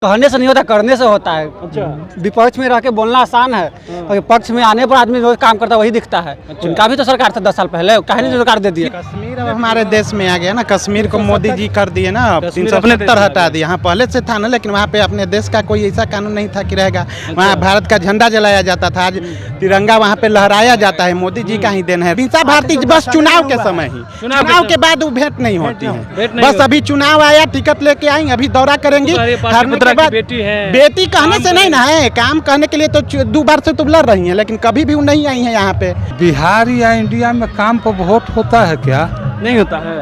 कहने से नहीं होता, करने से होता है। अच्छा। विपक्ष में रह के बोलना आसान है और पक्ष में आने पर आदमी जो काम करता है वही दिखता है। उनका भी तो सरकार था 10 साल पहले, कहीं नहीं सरकार दे दिए। कश्मीर अब हमारे देश में आ गया ना, कश्मीर को मोदी जी कर दिए ना, 375 हटा दिए। हाँ पहले से था ना, लेकिन वहाँ पे अपने देश का कोई ऐसा कानून नहीं था कि रहेगा। वहाँ भारत का झंडा जलाया जाता था, आज तिरंगा वहाँ पे लहराया जाता है। मोदी जी का ही देन है। मीसा भारती बस चुनाव के समय ही, चुनाव के बाद वो भेंट नहीं होती है। बस अभी चुनाव आया, टिकट लेके आई, अभी दौरा करेंगी। बेटी कहने से नहीं ना है, काम कहने के लिए तो 2 बार से तो लड़ रही हैं, लेकिन कभी भी वो नहीं आई है यहाँ पे। बिहार या इंडिया में काम पर वोट होता है क्या? नहीं होता है।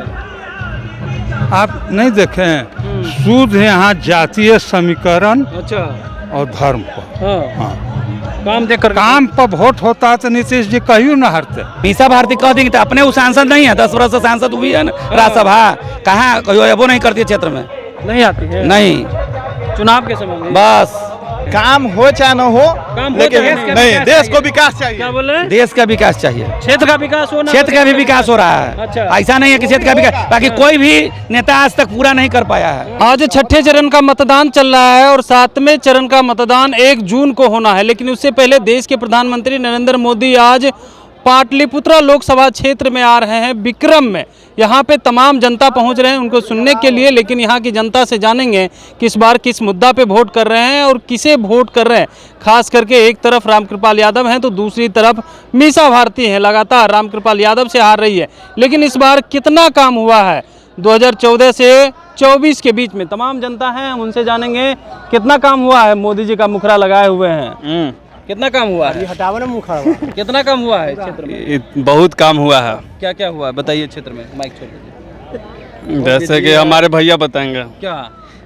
आप नहीं देखें, शुद्ध यहाँ जातीय समीकरण अच्छा। और धर्म पर। हाँ। काम देखकर काम पर वोट होता है तो नीतीश जी कहियो न हारते। मीसा भारती कह देंगे तो अपने वो सांसद नहीं है, 10 वर्ष से सांसद हुई है ना राज्यसभा, कहाँ वो नहीं करती है क्षेत्र में, नहीं आती है। नहीं चुनाव के समय में बस काम हो चाहे न हो, लेकिन नहीं, देश को विकास चाहिए। क्या बोल रहे हैं? देश का विकास चाहिए, क्षेत्र का विकास होना, क्षेत्र का भी विकास हो रहा है। अच्छा। ऐसा नहीं है कि क्षेत्र का विकास, बाकी कोई भी नेता आज तक पूरा नहीं कर पाया है। आज 6ठे चरण का मतदान चल रहा है और 7वें चरण का मतदान 1 जून को होना है, लेकिन उससे पहले देश के प्रधानमंत्री नरेंद्र मोदी आज पाटलिपुत्रा लोकसभा क्षेत्र में आ रहे हैं, विक्रम में। यहाँ पे तमाम जनता पहुँच रहे हैं उनको सुनने के लिए, लेकिन यहाँ की जनता से जानेंगे कि इस बार किस मुद्दा पे वोट कर रहे हैं और किसे वोट कर रहे हैं। खास करके एक तरफ रामकृपाल यादव हैं तो दूसरी तरफ मीसा भारती हैं। लगातार रामकृपाल यादव से हार रही है, लेकिन इस बार कितना काम हुआ है 2014 से 24 के बीच में, तमाम जनता है, हम उनसे जानेंगे कितना काम हुआ है। मोदी जी का मुखरा लगाए हुए हैं, कितना काम हुआ है? हटाओ ना मुखरा। कितना काम हुआ है क्षेत्र में? बहुत काम हुआ है। क्या क्या हुआ है बताइए क्षेत्र में, माइक छोड़ दीजिए। जैसे कि हमारे भैया बताएंगे। क्या?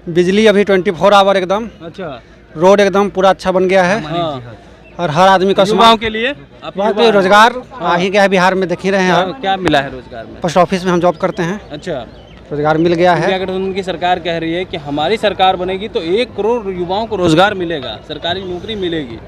बिजली अभी 24 आवर एकदम, अच्छा। रोड एकदम पूरा अच्छा बन गया है। हाँ। और हर आदमी का युवाओं के लिए आप वहाँ पे रोजगार आ ही गया है। बिहार में देख ही रहे हैं, क्या मिला है रोजगार में? पोस्ट ऑफिस में हम जॉब करते हैं, अच्छा। रोजगार मिल गया है। इंडिया गठबंधन की सरकार कह रही है कि हमारी सरकार बनेगी तो 1 करोड़ युवाओं को रोजगार मिलेगा, सरकारी नौकरी मिलेगी।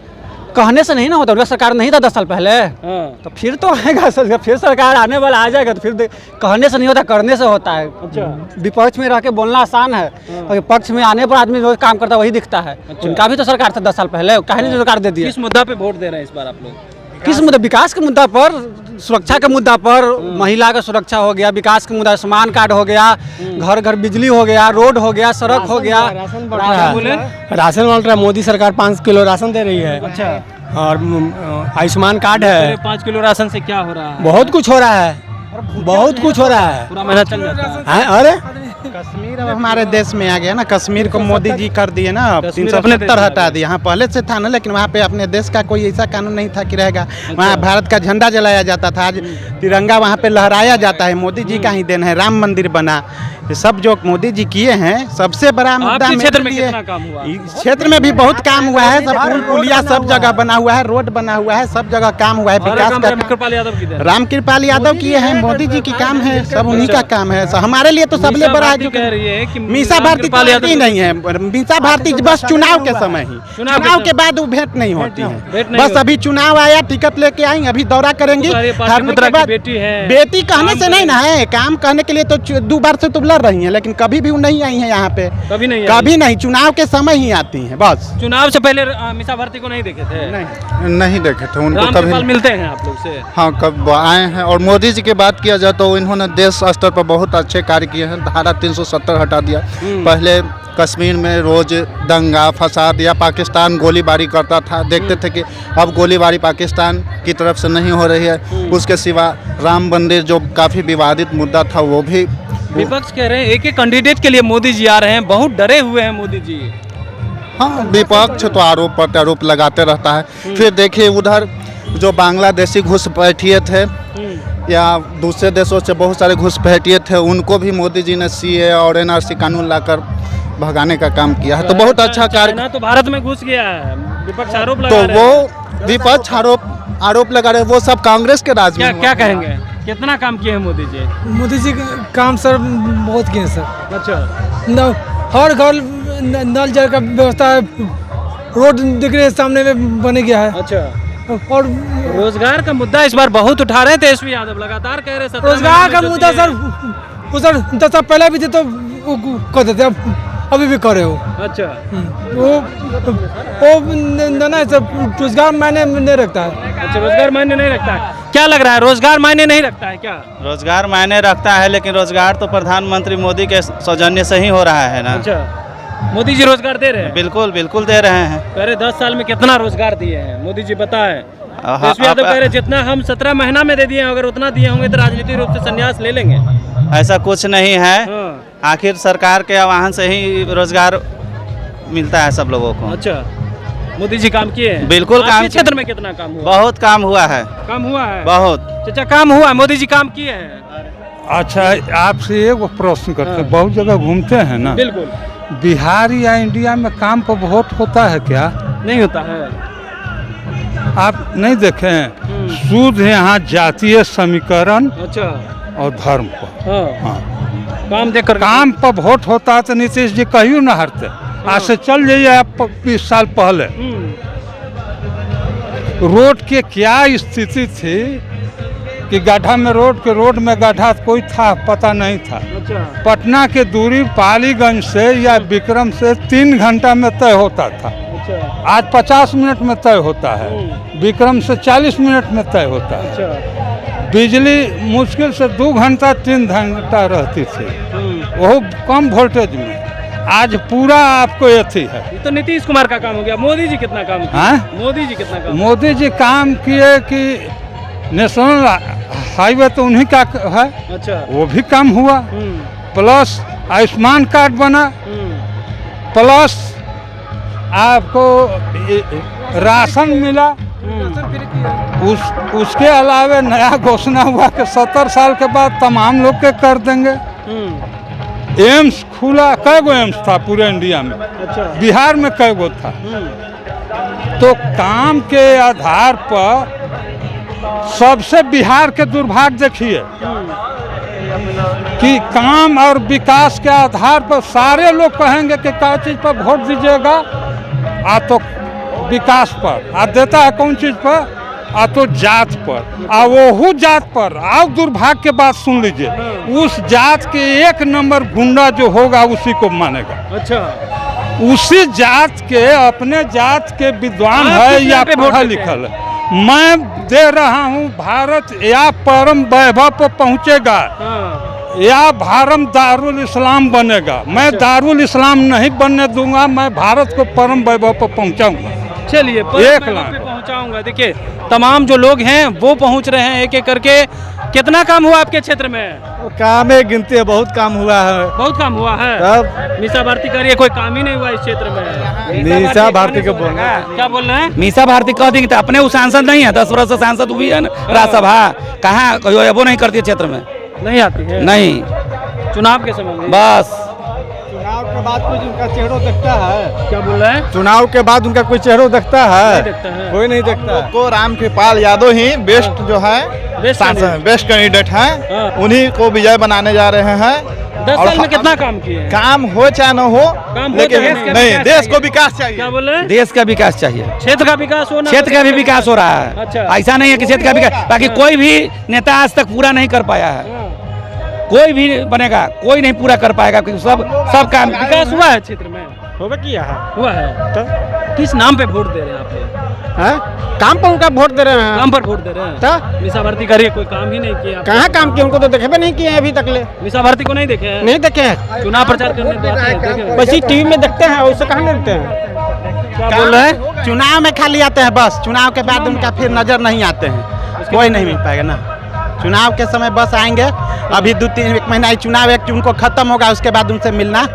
कहने से नहीं ना होता, उनका सरकार नहीं था 10 साल पहले, हाँ। तो फिर तो आएगा, फिर सरकार आने वाला आ जाएगा। तो फिर कहने से नहीं होता, करने से होता है। अच्छा। विपक्ष में रह के बोलना आसान है और पक्ष में आने पर आदमी जो काम करता है वही दिखता है। उनका भी तो सरकार था 10 साल पहले, कहीं नहीं सरकार दे दिए। किस मुद्दा पे वोट दे रहे हैं इस बार आप लोग? किस मुद्दा? विकास के मुद्दा पर, सुरक्षा के मुद्दा पर, महिला का सुरक्षा हो गया, विकास के मुद्दा, आयुष्मान कार्ड हो गया, घर घर बिजली हो गया, रोड हो गया, सड़क हो गया। राशन बढ़ रहा है, मोदी सरकार 5 किलो राशन दे रही है। अच्छा। और आयुष्मान कार्ड है। 5 किलो राशन से क्या हो रहा है? बहुत कुछ हो रहा है, बहुत कुछ हो रहा है। पूरा महीना चल जाता है। अरे कश्मीर अब हमारे देश में आ गया ना, कश्मीर को मोदी जी कर दिए ना, 375 हटा दिए। हाँ पहले से था ना, लेकिन वहाँ पे अपने देश का कोई ऐसा कानून नहीं था कि रहेगा। वहाँ भारत का झंडा जलाया जाता था, आज तिरंगा वहाँ पे लहराया जाता है। मोदी जी का ही देन है, राम मंदिर बना। ये सब जो मोदी जी किए हैं, सबसे बड़ा मुद्दा आपके क्षेत्र में मेरे लिए कितना काम हुआ? इस क्षेत्र में भी बहुत काम हुआ है। सब पुल पुलिया सब जगह बना हुआ है, रोड बना हुआ है, सब जगह काम हुआ है। विकास का रामकृपाल यादव की देन। रामकृपाल यादव किए हैं, मोदी जी की काम है, सब उन्हीं का काम है। हमारे लिए तो सबसे बड़ा है। कह रही है कि मीसा भारती ही नहीं है, मीसा भारती बस चुनाव के समय ही, चुनाव के बाद वो भेंट नहीं होती है। बस अभी चुनाव आया, टिकट लेके आई, अभी दौरा करेंगी। बेटी है, बेटी कहने से नहीं ना है, काम कहने के लिए तो 2 बार से तो लड़ रही हैं, लेकिन कभी भी वो नहीं आई है यहाँ पे। कभी नहीं, चुनाव के समय ही आती हैं बस। चुनाव से पहले मीसा भारती को नहीं देखे थे? नहीं देखे थे उनको कभी। रामकृपाल मिलते हैं आप लोग से? हाँ कब आए हैं। और मोदी जी की बात किया जाए तो इन्होंने देश स्तर पर बहुत अच्छे कार्य किए हैं। धारा 370 हटा दिया। पहले कश्मीर में रोज दंगा फसाद या पाकिस्तान गोलीबारी करता था, देखते थे कि अब गोलीबारी पाकिस्तान की तरफ से नहीं हो रही है। उसके सिवा राम मंदिर जो काफ़ी विवादित मुद्दा था वो भी। विपक्ष कह रहे हैं एक कैंडिडेट के लिए मोदी जी आ रहे हैं, बहुत डरे हुए हैं मोदी जी। हाँ विपक्ष तो आरोप प्रत्यारोप लगाते रहता है। फिर देखिए उधर जो बांग्लादेशी घुसपैठिए थे या दूसरे देशों से बहुत सारे घुसपैठिए थे, उनको भी मोदी जी ने CA और NRC कानून लाकर भगाने का काम किया है। तो बहुत अच्छा कार्य। तो भारत में घुस गया है, विपक्ष आरोप लगा तो रहे हैं। वो विपक्ष आरोप लगा रहे, वो सब कांग्रेस के राज में। क्या कहेंगे, कितना काम किए हैं मोदी जी? मोदी जी काम सर बहुत किए सर। अच्छा। हर घर नल जल का व्यवस्था है, रोड दिख रहे सामने में बने गया है। अच्छा। और रोजगार का मुद्दा इस बार बहुत उठा रहे हैं तेजस्वी यादव, लगातार कह रहे हैं रोजगार का मुद्दा सर, वो सर 10 साल पहले भी थे तो कहते थे, अभी भी करे हो। अच्छा, वो ना सब रोजगार मायने नहीं रखता है। अच्छा, रोजगार मायने नहीं रखता है। क्या लग रहा है, रोजगार मायने नहीं रखता है क्या? रोजगार मायने रखता है, लेकिन रोजगार तो प्रधानमंत्री मोदी के सौजन्य से ही हो रहा है ना। अच्छा, मोदी जी रोजगार दे रहे हैं? बिल्कुल बिल्कुल दे रहे हैं। पहले 10 साल में कितना रोजगार दिए हैं मोदी जी, बताएं। तेजस्वी यादव कह रहे जितना हम 17 महीना में दे दिए, अगर उतना दिए होंगे तो राजनीतिक रूप से संन्यास ले लेंगे। ऐसा कुछ नहीं है, आखिर सरकार के आह्वान से ही रोजगार मिलता है सब लोगों को। अच्छा, मोदी जी काम किए हैं? बिल्कुल काम आपके क्षेत्र में कितना काम हुआ? बहुत काम हुआ है। काम हुआ है बहुत। चाचा, काम हुआ है, मोदी जी काम किए हैं? अच्छा, आपसे एक प्रश्न करते हैं, बहुत जगह घूमते हैं ना, बिल्कुल। बिहार या इंडिया में काम पर वोट होता है क्या? नहीं होता है। आप नहीं देखें, शुद्ध यहाँ जातीय समीकरण अच्छा, और धर्म पर। हाँ, काम देख कर काम पर वोट होता तो नीतीश जी कहियो न हारते। आज से चल जाइए आप 20 साल पहले, रोड के क्या स्थिति थी कि गड्ढा में रोड में गड्ढा कोई था पता नहीं था। अच्छा, पटना के दूरी पालीगंज से या विक्रम से 3 घंटा में तय होता था। अच्छा, आज 50 मिनट में तय होता है, विक्रम से 40 मिनट में तय होता है। अच्छा, बिजली मुश्किल से 2 घंटा 3 घंटा रहती थी, वो कम वोल्टेज में। आज पूरा आपको अथी है। ये तो नीतीश कुमार का काम हो गया। मोदी जी कितना काम किए? हाँ? मोदी जी कितना काम? मोदी जी काम किए कि नेशनल हाईवे तो उन्हीं का है। अच्छा, वो भी काम हुआ, प्लस आयुष्मान कार्ड बना, प्लस आपको राशन मिला। उसके अलावा नया घोषणा हुआ कि 70 साल के बाद तमाम लोग के कर देंगे। एम्स खुला, कै गो एम्स था पूरे इंडिया में? अच्छा, बिहार में कै गो था? तो काम के आधार पर सबसे बिहार के दुर्भाग्य देखिए कि काम और विकास के आधार पर सारे लोग कहेंगे कि क्या चीज़ पर वोट दीजिएगा, आ तो विकास पर, आ देता है कौन चीज़ पर, आ तो जात पर, आ वो जात पर। आप दुर्भाग्य के बात सुन लीजिए, उस जात के 1 नंबर गुंडा जो होगा उसी को मानेगा। अच्छा, उसी जात के, अपने जात के विद्वान है या पढ़ा लिखल है। मैं दे रहा हूँ, भारत या परम वैभव पर पहुँचेगा या भारत दारुल इस्लाम बनेगा। मैं दारुल इस्लाम नहीं बनने दूंगा, मैं भारत को परम वैभव पर पहुँचाऊंगा। चलिए, 1 लाख पहुँचाऊंगा। देखिए, तमाम जो लोग हैं वो पहुँच रहे हैं एक एक करके। कितना काम हुआ आपके क्षेत्र में? काम है, गिनती है, बहुत काम हुआ है। बहुत काम हुआ है। तब मीसा भारती कह रही है कोई काम ही नहीं हुआ इस क्षेत्र में। मीसा भारती को बोलना, क्या बोल रहे हैं? मीसा भारती कह देंगे तो अपने वो सांसद नहीं है, 10 वर्ष से सांसद हुई है ना राज्यसभा, कहाँ वो नहीं करती है क्षेत्र में? नहीं आती है? नहीं, चुनाव के समय में बस चुनाव के बाद कोई उनका चेहरा दिखता है? क्या बोल रहे हैं? चुनाव के बाद उनका कोई चेहरा दिखता है? नहीं दिखता है। कोई नहीं दिखता। को रामकृपाल यादव ही बेस्ट जो है बेस्ट कैंडिडेट हाँ। हैं, उन्हीं को विजय बनाने जा रहे हैं। 10 साल में कितना काम किए हैं? काम हो चाहे न हो, काम हो लेकिन तो देश का नहीं, विकास देश को चाहिए। विकास चाहिए। क्या बोल रहे हैं? देश का विकास चाहिए, क्षेत्र का विकास होना, क्षेत्र का भी विकास हो रहा है। अच्छा। ऐसा नहीं है कि क्षेत्र का विकास, बाकी कोई भी नेता आज तक पूरा नहीं कर पाया है। कोई भी बनेगा, कोई नहीं पूरा कर पाएगा, क्योंकि सब काम विकास हुआ है क्षेत्र में। होगा किया है। हुआ है। किस नाम पे वोट दे रहे हैं आप लोग? हैं? काम पर उनका वोट दे रहे हैं। काम पर वोट दे रहे हैं। तो मीसा भारती कह रही है कोई काम ही नहीं किया। कहाँ काम किया? उनको तो देखे भी नहीं किए हैं अभी तक ले। मीसा भारती को नहीं देखे हैं? नहीं देखे हैं। चुनाव प्रचार करने जाते हैं, देखे हैं? बस टीवी में देखते हैं, वैसे कहाँ देखते हैं? क्या बोल रहे हैं? चुनाव में खाली आते हैं बस, चुनाव के बाद उनका फिर नजर नहीं आते हैं, कोई नहीं मिल पाएगा ना। चुनाव के समय बस आएंगे, अभी 2-3 महीना ही चुनाव, 1 जून को खत्म होगा, उसके बाद उनसे मिलना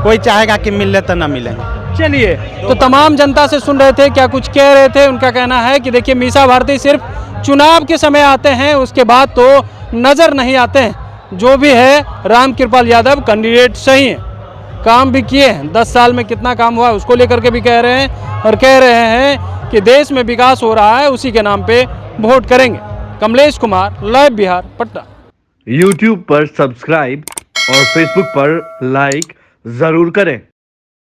कोई चाहेगा कि मिले तो ना मिले। चलिए, तो तमाम जनता से सुन रहे थे, क्या कुछ कह रहे थे। उनका कहना है कि देखिए, मीसा भारती सिर्फ चुनाव के समय आते हैं, उसके बाद तो नज़र नहीं आते हैं। जो भी है, रामकृपाल यादव कैंडिडेट सही है, काम भी किए हैं। 10 साल में कितना काम हुआ उसको लेकर के भी कह रहे हैं, और कह रहे हैं कि देश में विकास हो रहा है, उसी के नाम पे वोट करेंगे। कमलेश कुमार, लाइव बिहार, पटना। YouTube पर सब्सक्राइब और Facebook पर लाइक ज़रूर करें।